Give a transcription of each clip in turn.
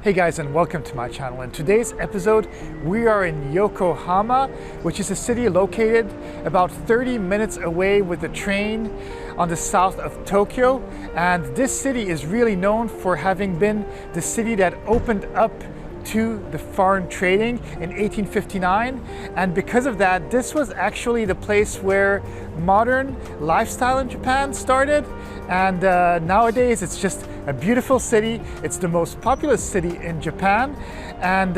Hey guys, and welcome to my channel. In today's episode, we are in Yokohama, which is a city located about 30 minutes away with the train on the south of Tokyo. And this city is really known for having been the city that opened up to the foreign trading in 1859, and because of that, this was actually the place where modern lifestyle in Japan started. And nowadays it's just a beautiful city. It's the most populous city in Japan, and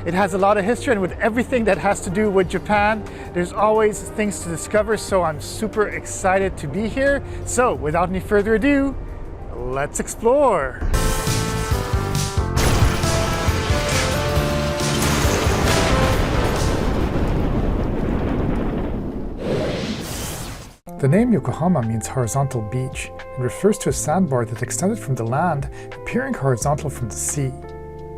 it has a lot of history, and with everything that has to do with Japan, there's always things to discover, so I'm super excited to be here. So without any further ado, let's explore. The name Yokohama means horizontal beach and refers to a sandbar that extended from the land, appearing horizontal from the sea.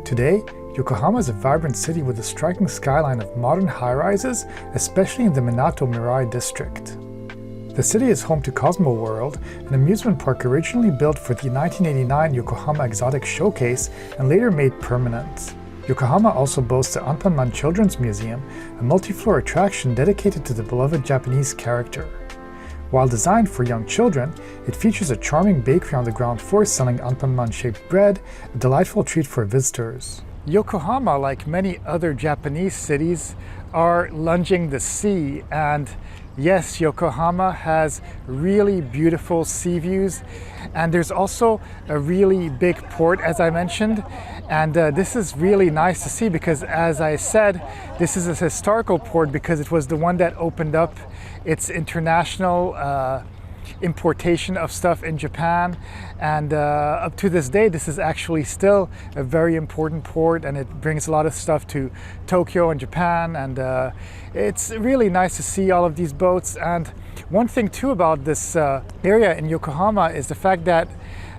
Today, Yokohama is a vibrant city with a striking skyline of modern high-rises, especially in the Minato Mirai district. The city is home to Cosmo World, an amusement park originally built for the 1989 Yokohama Exotic Showcase and later made permanent. Yokohama also boasts the Anpanman Children's Museum, a multi-floor attraction dedicated to the beloved Japanese character. While designed for young children, it features a charming bakery on the ground floor selling Anpanman-shaped bread, a delightful treat for visitors. Yokohama, like many other Japanese cities, are lunging the sea, and yes, Yokohama has really beautiful sea views, and there's also a really big port, as I mentioned, and this is really nice to see because, as I said, this is a historical port because it was the one that opened up its international importation of stuff in Japan, and up to this day this is actually still a very important port, and it brings a lot of stuff to Tokyo and Japan, and it's really nice to see all of these boats. And one thing too about this area in Yokohama is the fact that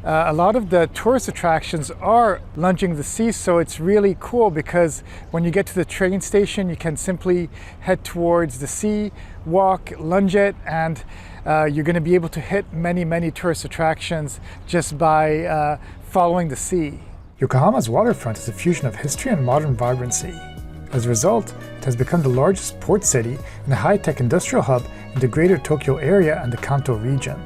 a lot of the tourist attractions are lunging the sea, so it's really cool because when you get to the train station you can simply head towards the sea, walk, lunge it, and you're going to be able to hit many tourist attractions just by following the sea. Yokohama's waterfront is a fusion of history and modern vibrancy. As a result, it has become the largest port city and a high-tech industrial hub in the greater Tokyo area and the Kanto region.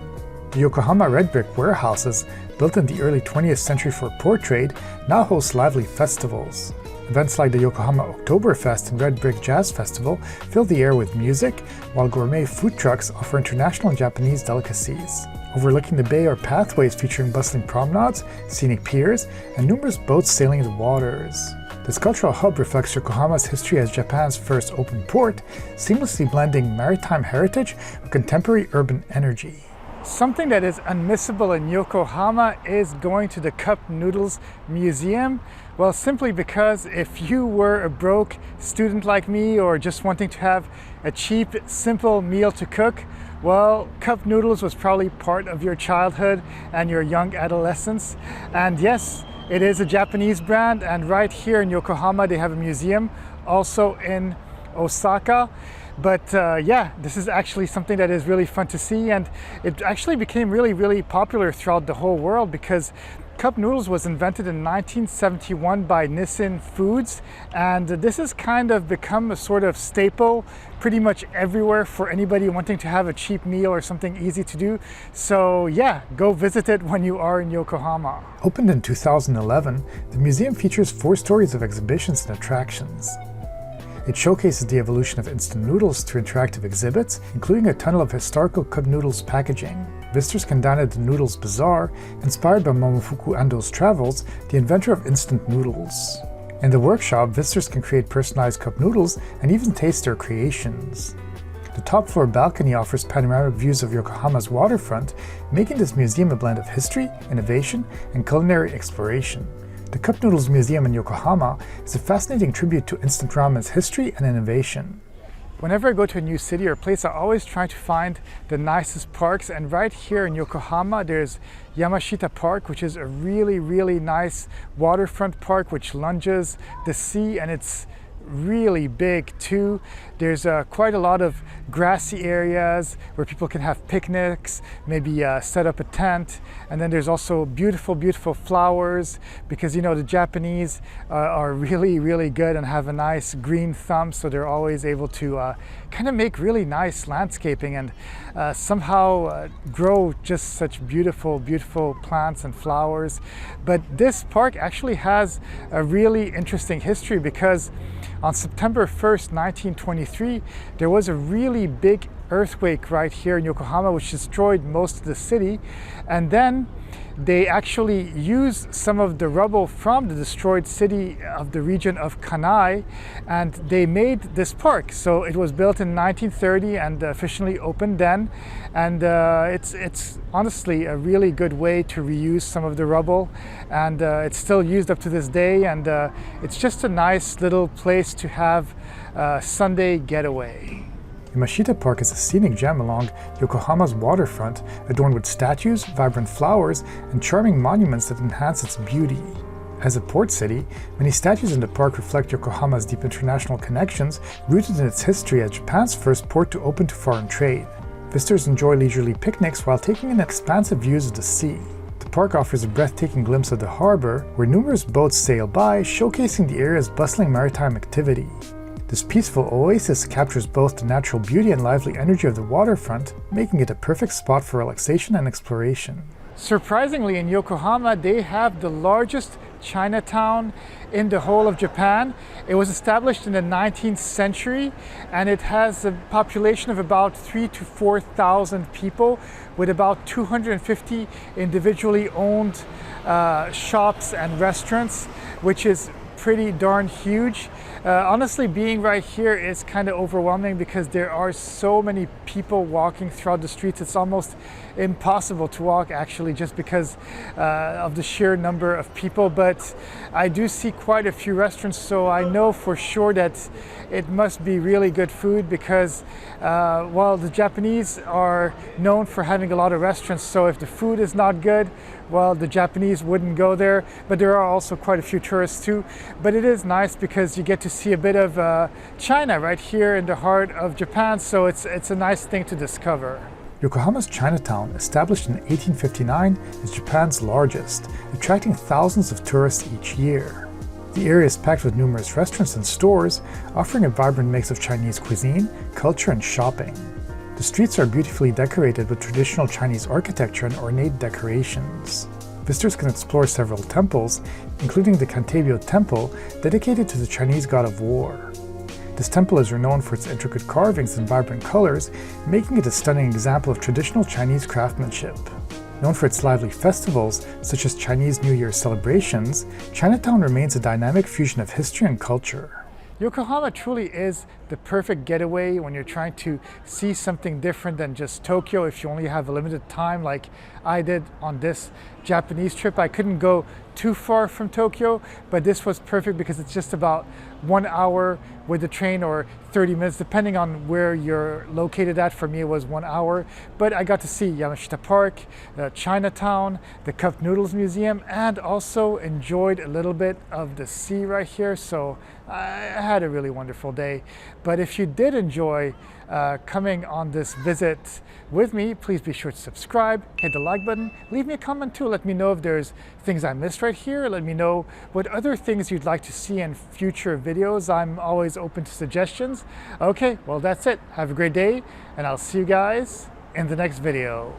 The Yokohama red brick warehouses, built in the early 20th century for port trade, now host lively festivals. Events like the Yokohama Oktoberfest and Red Brick Jazz Festival fill the air with music, while gourmet food trucks offer international and Japanese delicacies. Overlooking the bay are pathways featuring bustling promenades, scenic piers, and numerous boats sailing the waters. This cultural hub reflects Yokohama's history as Japan's first open port, seamlessly blending maritime heritage with contemporary urban energy. Something that is unmissable in Yokohama is going to the Cup Noodles Museum. Well, simply because if you were a broke student like me or just wanting to have a cheap, simple meal to cook, well, cup noodles was probably part of your childhood and your young adolescence. And yes, it is a Japanese brand, and right here in Yokohama they have a museum, also in Osaka. But yeah, this is actually something that is really fun to see, and it actually became really popular throughout the whole world because cup noodles was invented in 1971 by Nissin Foods, and this has kind of become a sort of staple pretty much everywhere for anybody wanting to have a cheap meal or something easy to do. So yeah, go visit it when you are in Yokohama. Opened in 2011, the museum features 4 stories of exhibitions and attractions. It showcases the evolution of instant noodles through interactive exhibits, including a tunnel of historical cup noodles packaging. Visitors can dine at the Noodles Bazaar, inspired by Momofuku Ando's travels, the inventor of instant noodles. In the workshop, visitors can create personalized cup noodles and even taste their creations. The top floor balcony offers panoramic views of Yokohama's waterfront, making this museum a blend of history, innovation, and culinary exploration. The Cup Noodles Museum in Yokohama is a fascinating tribute to instant ramen's history and innovation. Whenever I go to a new city or place, I always try to find the nicest parks, and right here in Yokohama there's Yamashita Park, which is a really nice waterfront park which lunges the sea, and it's really big too. There's quite a lot of grassy areas where people can have picnics, maybe set up a tent. And then there's also beautiful, beautiful flowers, because you know the Japanese are really, really good and have a nice green thumb, so they're always able to kind of make really nice landscaping and somehow grow just such beautiful, beautiful plants and flowers. But this park actually has a really interesting history, because on September 1st, 1923, there was a really big earthquake right here in Yokohama, which destroyed most of the city. And then they actually used some of the rubble from the destroyed city of the region of Kanai, and they made this park. So it was built in 1930 and officially opened then. And it's honestly a really good way to reuse some of the rubble, and it's still used up to this day. And it's just a nice little place to have a Sunday getaway. Yamashita Park is a scenic gem along Yokohama's waterfront, adorned with statues, vibrant flowers, and charming monuments that enhance its beauty. As a port city, many statues in the park reflect Yokohama's deep international connections, rooted in its history as Japan's first port to open to foreign trade. Visitors enjoy leisurely picnics while taking in expansive views of the sea. The park offers a breathtaking glimpse of the harbor, where numerous boats sail by, showcasing the area's bustling maritime activity. This peaceful oasis captures both the natural beauty and lively energy of the waterfront, making it a perfect spot for relaxation and exploration. Surprisingly, in Yokohama, they have the largest Chinatown in the whole of Japan. It was established in the 19th century, and it has a population of about 3,000 to 4,000 people, with about 250 individually owned shops and restaurants, which is pretty darn huge. Honestly, being right here is kind of overwhelming, because there are so many people walking throughout the streets. It's almost impossible to walk, actually, just because of the sheer number of people. But I do see quite a few restaurants, so I know for sure that it must be really good food, because well, the Japanese are known for having a lot of restaurants, so if the food is not good, well, the Japanese wouldn't go there. But there are also quite a few tourists too. But it is nice because you get to see a bit of China right here in the heart of Japan, so it's a nice thing to discover. Yokohama's Chinatown, established in 1859, is Japan's largest, attracting thousands of tourists each year. The area is packed with numerous restaurants and stores, offering a vibrant mix of Chinese cuisine, culture, and shopping. The streets are beautifully decorated with traditional Chinese architecture and ornate decorations. Visitors can explore several temples, including the Kanteibyo Temple, dedicated to the Chinese god of war. This temple is renowned for its intricate carvings and vibrant colors, making it a stunning example of traditional Chinese craftsmanship. Known for its lively festivals, such as Chinese New Year celebrations, Chinatown remains a dynamic fusion of history and culture. Yokohama truly is the perfect getaway when you're trying to see something different than just Tokyo. If you only have a limited time, like I did on this Japanese trip, I couldn't go too far from Tokyo, but this was perfect because it's just about 1 hour with the train, or 30 minutes depending on where you're located at. For me, it was 1 hour, but I got to see Yamashita Park, Chinatown, the Cup Noodles Museum, and also enjoyed a little bit of the sea right here. So I had a really wonderful day. But if you did enjoy coming on this visit with me, please be sure to subscribe, hit the like button, leave me a comment too. Let me know if there's things I missed right here. Let me know what other things you'd like to see in future videos. I'm always open to suggestions. Okay, well, that's it. Have a great day, and I'll see you guys in the next video.